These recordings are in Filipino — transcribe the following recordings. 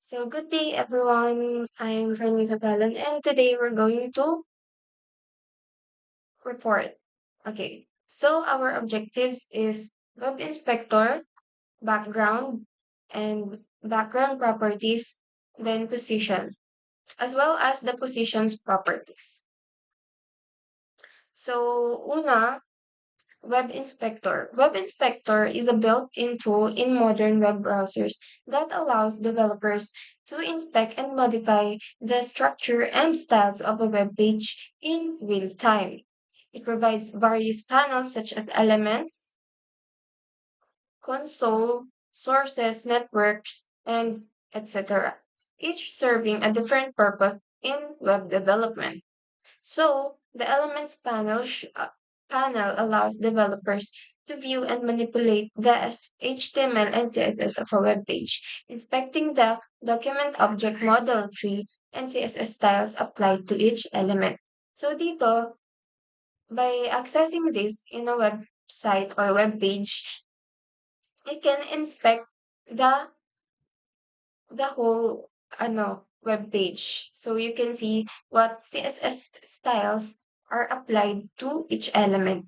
So good day everyone. I'm Fernita Galan and today we're going to report. Okay. So our objectives is web inspector, background and background properties, then position, as well as the position's properties. So una, Web Inspector. Web Inspector is a built-in tool in modern web browsers that allows developers to inspect and modify the structure and styles of a web page in real time. It provides various panels such as elements, console, sources, networks, and etc., each serving a different purpose in web development. So, the Elements panel allows developers to view and manipulate the HTML and CSS of a web page, inspecting the document object model tree and CSS styles applied to each element. So dito, by accessing this in a website or web page, you can inspect the the whole web page. So you can see what CSS styles are applied to each element.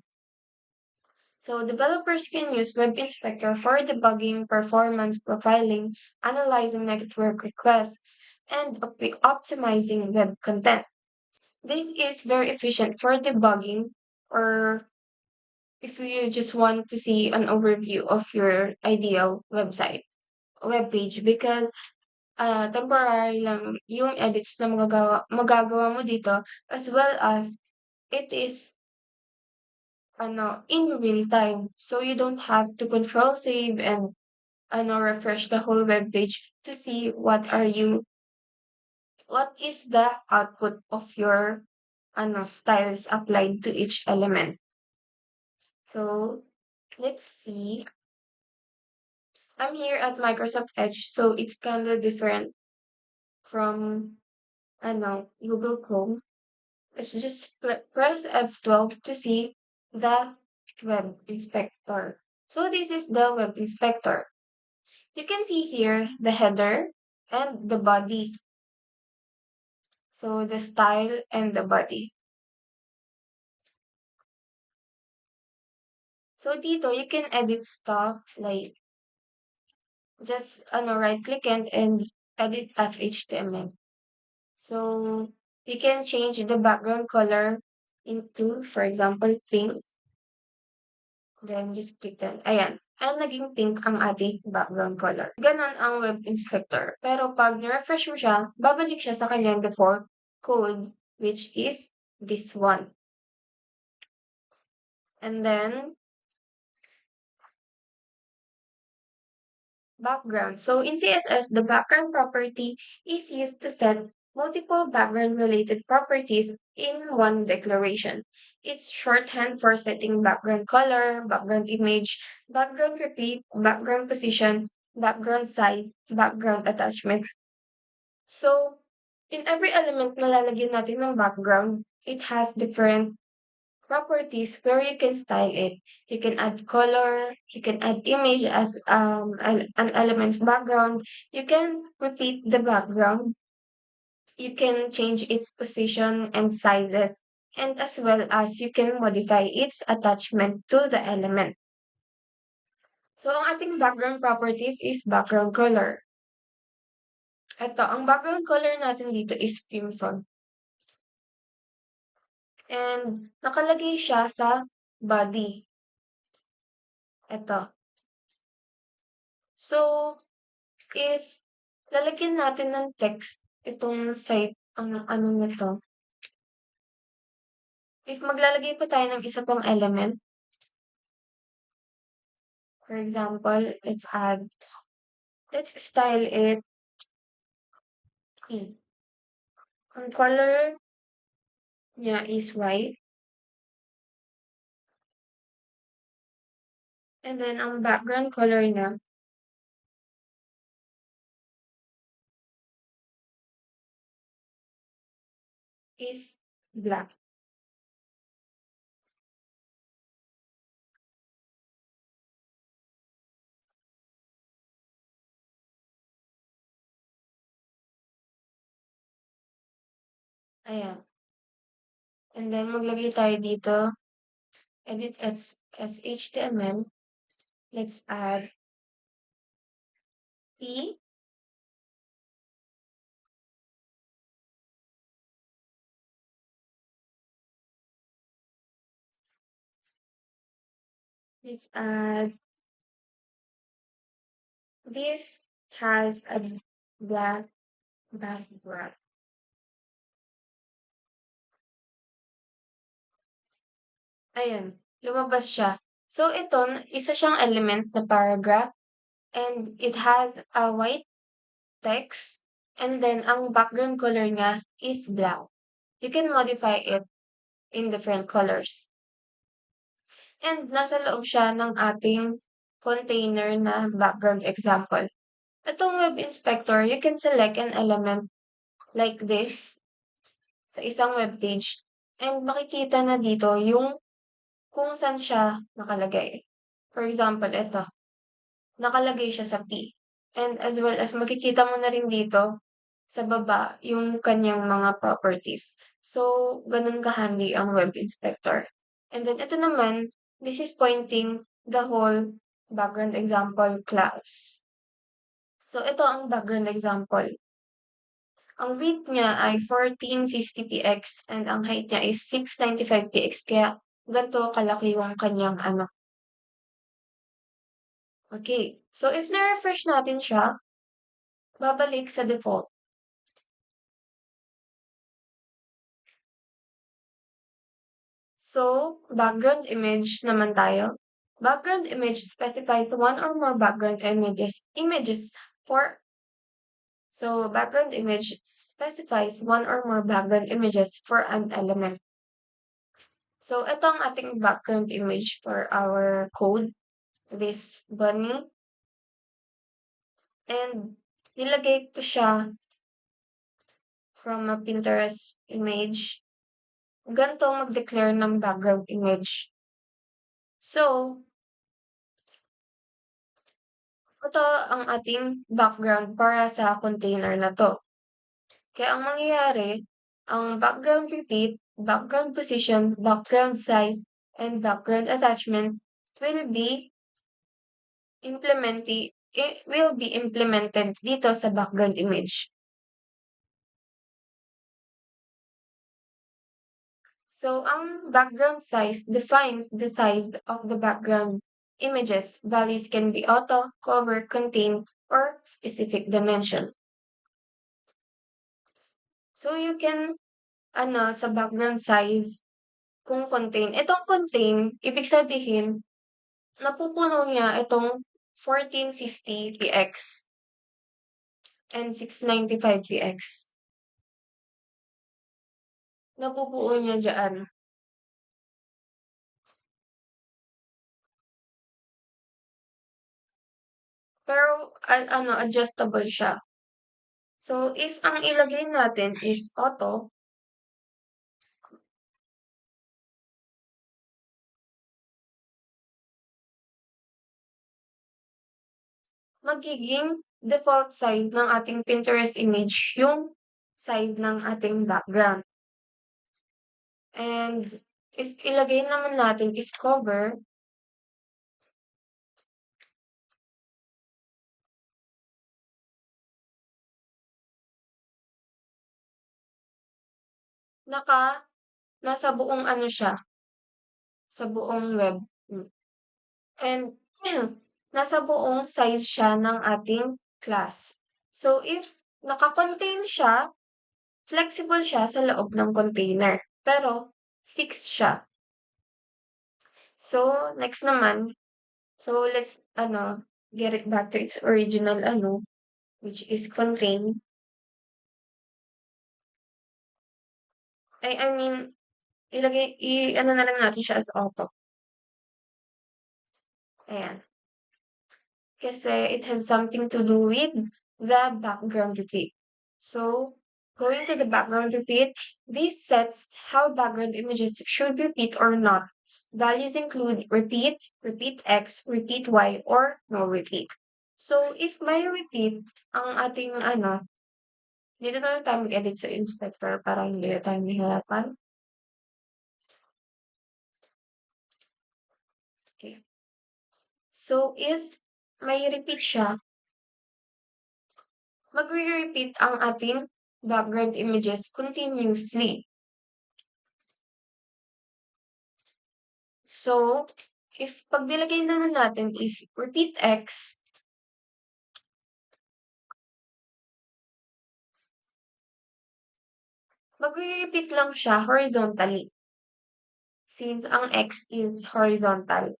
So developers can use Web Inspector for debugging, performance profiling, analyzing network requests, and optimizing web content. This is very efficient for debugging or if you just want to see an overview of your ideal web page because temporary lang yung edits na magagawa mo dito as well as it is in real time. So you don't have to control save and refresh the whole web page to see what is the output of your styles applied to each element. So let's see. I'm here at Microsoft Edge, so it's kind of different from Google Chrome. Let's just press F12 to see the web inspector. So this is the web inspector. You can see here the header and the body. So the style and the body. So dito, you can edit stuff like just right click and edit as HTML. So you can change the background color into, for example, pink. Then just click that. Ayan. And naging pink ang ating background color. Ganon ang web inspector. Pero pag ni-refresh mo siya, babalik siya sa kanyang default code, which is this one. And then, background. So in CSS, the background property is used to set multiple background-related properties in one declaration. It's shorthand for setting background color, background image, background repeat, background position, background size, background attachment. So, in every element na lalagyan natin ng background, it has different properties where you can style it. You can add color, you can add image as an element's background. You can repeat the background. You can change its position and sizes, and as well as you can modify its attachment to the element. So, ang ating background properties is background color. Ito, ang background color natin dito is crimson. And nakalagay siya sa body. Ito. So, if lalagyan natin ng text itong site, ang ano na 'to, if maglalagay pa tayo ng isa pang element, for example, let's style it P. Ang color niya is white, and then ang background color niya is black. Ayan. And then maglagay tayo dito, edit as HTML. Let's add P. Let's add this has a black background. Ayan, lumabas siya. So ito, isa siyang element na paragraph and it has a white text and then ang background color niya is black. You can modify it in different colors. And nasa loob siya ng ating container na background example. Itong web inspector, you can select an element like this sa isang web page and makikita na dito yung kung saan siya nakalagay. For example, ito, nakalagay siya sa P. And as well as makikita mo na rin dito sa baba yung kanyang mga properties. So, ganun ka-handy ang web inspector. And then ito naman, this is pointing the whole background example class. So, ito ang background example. Ang width niya ay 1450px and ang height niya is 695px. Kaya ganito kalaki yung kanyang ano. Okay. So, if na-refresh natin siya, babalik sa default. So, background image naman tayo. Background image specifies one or more background images for background image specifies one or more background images for an element. So, ito ang ating background image for our code, this bunny. And nilagay ko siya from a Pinterest image. Ganito mag-declare ng background image. So, ito ang ating background para sa container na to. Kaya ang mangyayari, ang background repeat, background position, background size, and background attachment will be implemented dito sa background image. So, ang background size defines the size of the background images. Values can be auto, cover, contain, or specific dimension. So, you can, sa background size, kung contain. Itong contain, ibig sabihin, napupuno niya itong 1450px and 695px. Napupuo niya dyan. Pero, adjustable siya. So, if ang ilagay natin is auto, magiging default size ng ating Pinterest image yung size ng ating background. And if ilagay naman natin is cover, nasa buong ano siya, sa buong web. And nasa buong size siya ng ating class. So if naka-contain siya, flexible siya sa loob ng container. Pero fixed siya. So next naman, so let's get it back to its original which is contain. I mean, na lang natin siya as auto. Ayan. Kasi it has something to do with the background repeat. So, going to the background repeat, this sets how background images should repeat or not. Values include repeat, repeat X, repeat Y, or no repeat. So, if may repeat ang ating Dito na lang tayo mag-edit sa inspector para hindi na tayo mahirapan. Okay. So, if may repeat siya, magre-repeat ang ating background images continuously. So, if pag nilagay naman natin is repeat X, magre-repeat lang siya horizontally since ang X is horizontal.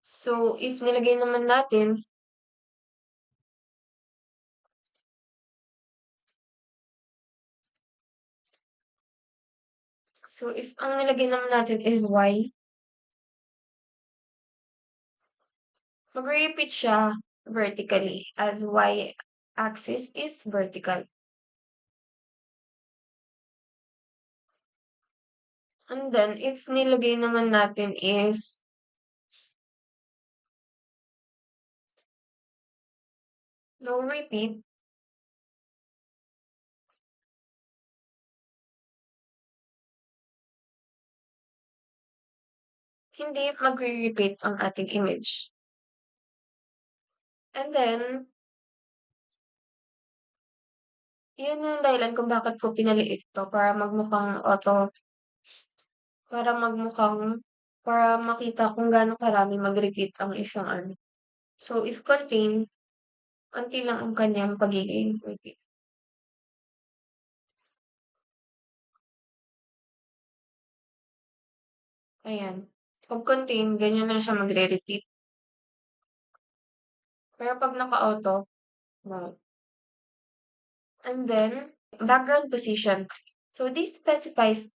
So, if nilagay naman natin, so if ang nilagay naman natin is Y, magre-repeat siya vertically as Y axis is vertical. And then, if nilagay naman natin is no repeat, hindi magre-repeat ang ating image. And then, yun yung dahilan kung bakit ko pinaliit 'to para magmukhang auto, para magmukhang para makita kung gaano karami mag-repeat ang isang ano. So, if contain, onti lang ang kanyang pagiging repeat. Ayan. Pag contain, ganyan lang siya magre-repeat. Pero pag naka-auto, no. And then, background position. So, this specifies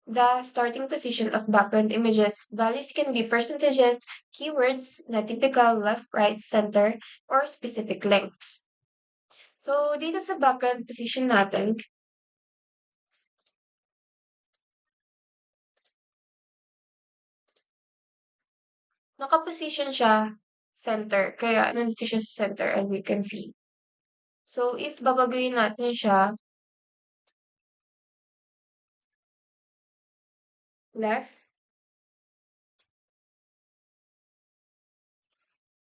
the starting position of background images. Values can be percentages, keywords na typical left, right, center, or specific lengths. So, dito sa background position natin, nakaposition siya center. Kaya nandito siya sa center as you can see. So, if babaguhin natin siya left,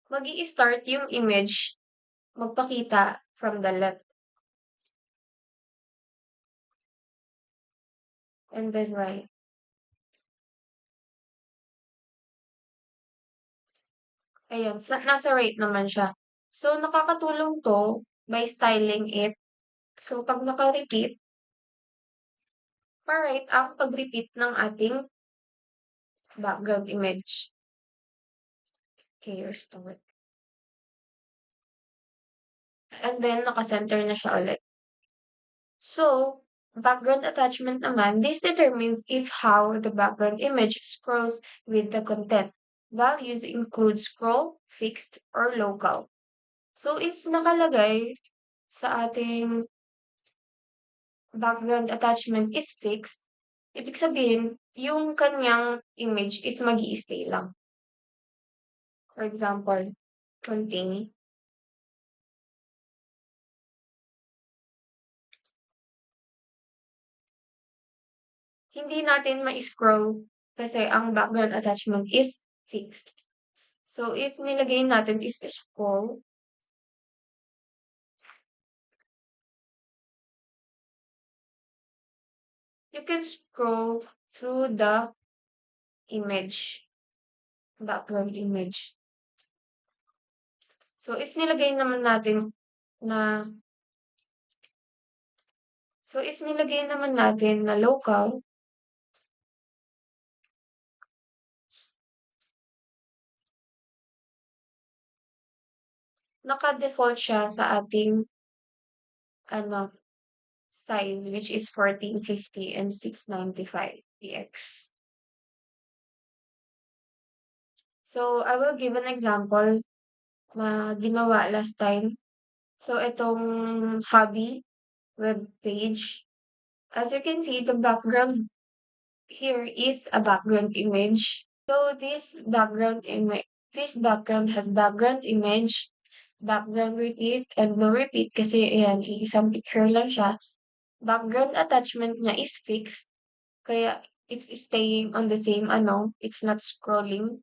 magi-start yung image magpakita from the left and then right. Ayan, nasa right naman siya. So, nakakatulong 'to by styling it. So, pag naka-repeat, pa-right ang pag-repeat ng ating background image. Okay, restore. And then, naka-center na siya ulit. So, background attachment naman, this determines if how the background image scrolls with the content. Values include scroll, fixed, or local. So, if nakalagay sa ating background attachment is fixed, ibig sabihin, yung kanyang image is mag-i-stay lang. For example, contain. Hindi natin ma-scroll kasi ang background attachment is fixed. So, if nilagay natin is scroll, you can scroll through the image, background image. So, if nilagay naman natin na local, naka-default siya sa ating ano, size which is 1450 and 695 px. So, I will give an example na ginawa last time. So, itong hobby web page. As you can see, the background here is a background image. So, this background has background image background repeat and no repeat kasi ayan, iisang picture lang siya. Background attachment niya is fixed, kaya it's staying on the same ano, it's not scrolling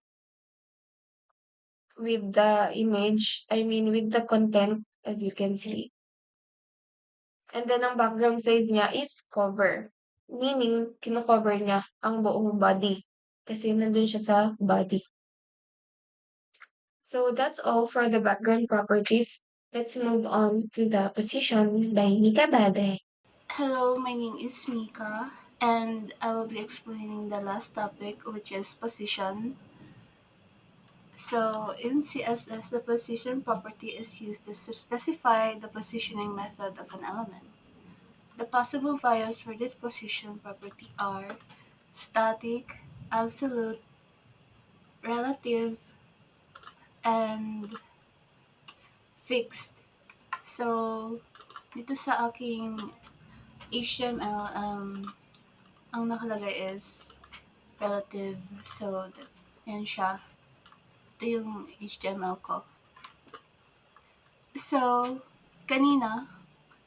with the image, I mean with the content as you can see. And then ang background size niya is cover, meaning kino-cover niya ang buong body kasi nandun siya sa body. So that's all for the background properties. Let's move on to the position by Mika Bade. Hello, my name is Mika, and I will be explaining the last topic, which is position. So, in CSS, the position property is used to specify the positioning method of an element. The possible values for this position property are static, absolute, relative, and fixed. So, dito sa aking HTML, ang nakalagay is relative. So, yan siya. Ito yung HTML ko. So, kanina,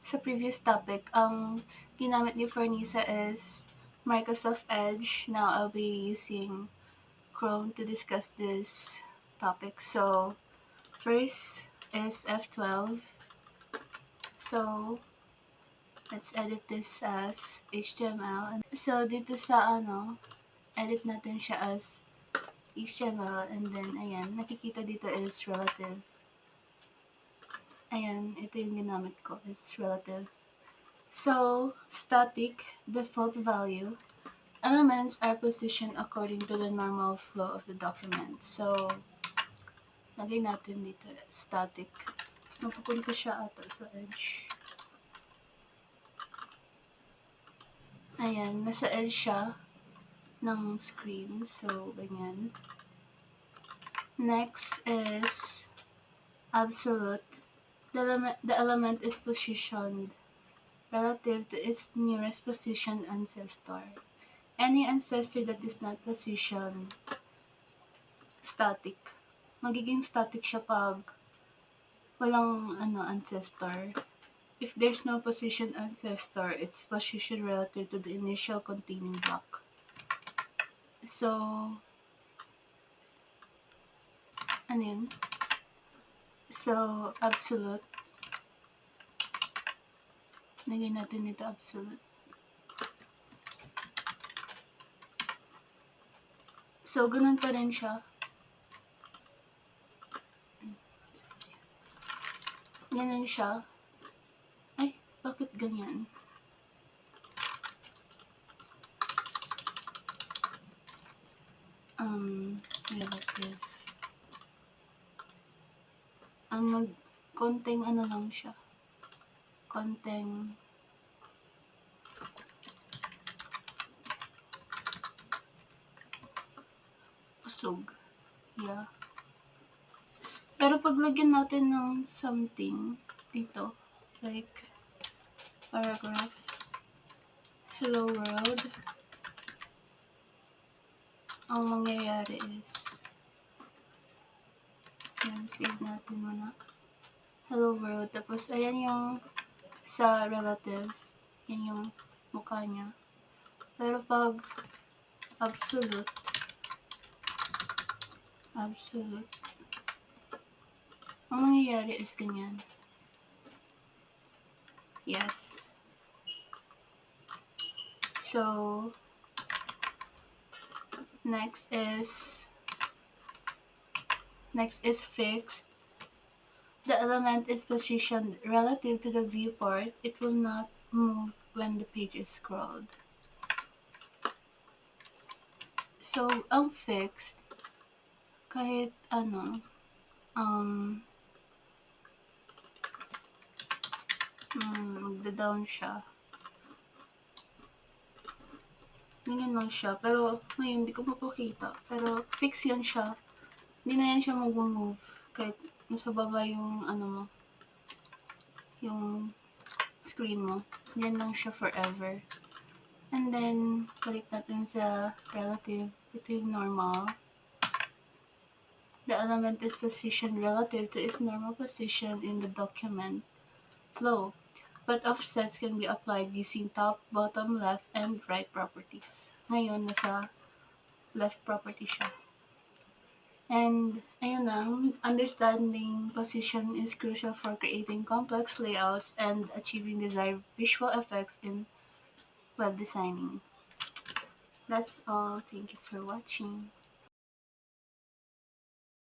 sa previous topic, ang ginamit ni Fornisa is Microsoft Edge. Now, I'll be using Chrome to discuss this topic. So, first is F12. So, let's edit this as HTML. So, dito sa edit natin siya as HTML, and then, ayan, nakikita dito is relative. Ayan, ito yung ginamit ko, it's relative. So, static, default value. Elements are positioned according to the normal flow of the document. So, lagay natin dito, static. Mapupunta siya ata sa edge. Ayan, nasa edge siya ng screen. So, ganyan. Next is absolute. The element is positioned relative to its nearest position ancestor. Any ancestor that is not positioned static. Magiging static siya pag walang ancestor. If there's no position ancestor, it's position relative to the initial containing block. So, ano yun? So, absolute. Lagyan natin dito absolute. So, ganun pa rin siya. Ganun siya. Ay, bakit ganyan? Relative. Konting lang siya. Konting usog. Yeah. Pero paglagyan natin ng something dito, like paragraph, hello world, ang mangyayari is, yan, save natin muna. Hello world, tapos ayan yung sa relative, yan yung mukha niya. Pero pag absolute, ang mangyayari is ganyan. Yes. So, next is fixed. The element is positioned relative to the viewport. It will not move when the page is scrolled. So, ang fixed, kahit magda-down siya. Ganyan lang siya. Pero, ngayon, hindi ko mapakita. Pero, fix yan siya. Hindi na yan siya mag-move. Kahit nasa baba yung, mo, yung screen mo. Yan lang siya forever. And then, balik natin sa relative. Ito yung normal. The element is positioned relative to its normal position in the document flow, but offsets can be applied using top, bottom, left, and right properties. Ngayon, nasa left property siya. And ayun lang, understanding position is crucial for creating complex layouts and achieving desired visual effects in web designing. That's all. Thank you for watching.